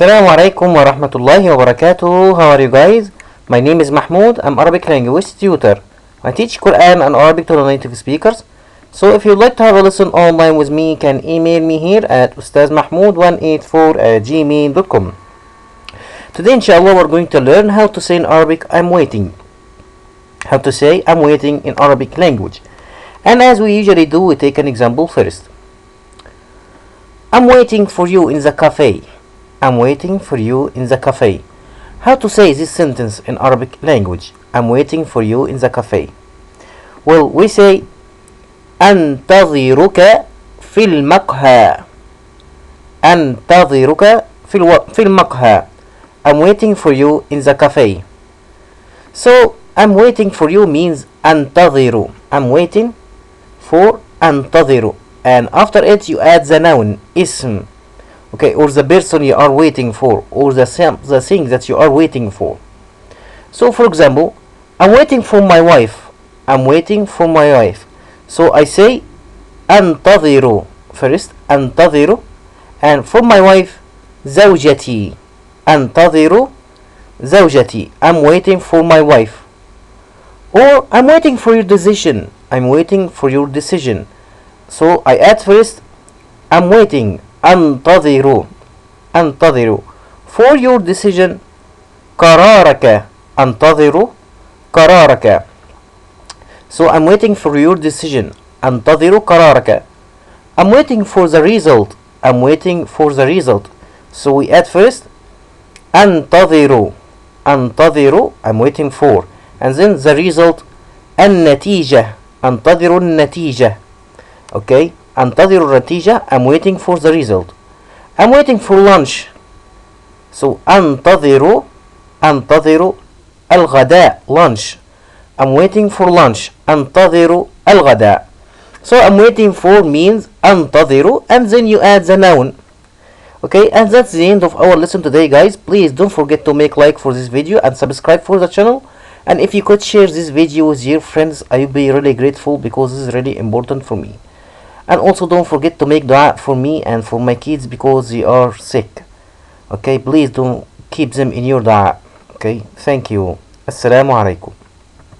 Assalamu alaikum wa rahmatullahi wa barakatuh. How are you guys? My name is Mahmoud. I'm Arabic language tutor. I teach Quran and Arabic to native speakers. So if you'd like to have a lesson online with me, you can email me here at ustazmahmood184@gmail.com. Today inshallah we're going to learn how to say in Arabic I'm waiting. How to say I'm waiting in Arabic language. And as we usually do, we take an example first. I'm waiting for you in the cafe. I'm waiting for you in the cafe. How to say this sentence in Arabic language? I'm waiting for you in the cafe. Well, we say أنتظرك في المقهى. أنتظرك في المقهى. I'm waiting for you in the cafe. So I'm waiting for you means أنتظر. I'm waiting for أنتظر, and after it you add the noun اسم, okay, or the person you are waiting for, or the thing that you are waiting for. So for example, I'm waiting for my wife. I'm waiting for my wife. So I say أنتظر first, أنتظر, and for my wife زوجتي. أنتظر زوجتي. I'm waiting for my wife. Or I'm waiting for your decision. I'm waiting for your decision. So I add first I'm waiting أنتظر أنتظر for your decision قرارك. أنتظر قرارك. So I'm waiting for your decision. أنتظر قرارك. I'm waiting for the result. I'm waiting for the result. So we add first أنتظر أنتظر, I'm waiting for, and then the result النتيجة. أنتظر النتيجة. Okay, أنتظر النتيجة, I'm waiting for the result. I'm waiting for lunch. So أنتظر الغداء, lunch. I'm waiting for lunch. أنتظر الغداء. So I'm waiting for means أنتظر, and then you add the noun. Okay, and that's the end of our lesson today, guys. Please don't forget to make like for this video and subscribe for the channel. And if you could share this video with your friends, I would be really grateful, because this is really important for me. And also don't forget to make dua for me and for my kids, because they are sick. Okay, please don't keep them in your dua. Okay, thank you. Assalamu alaikum.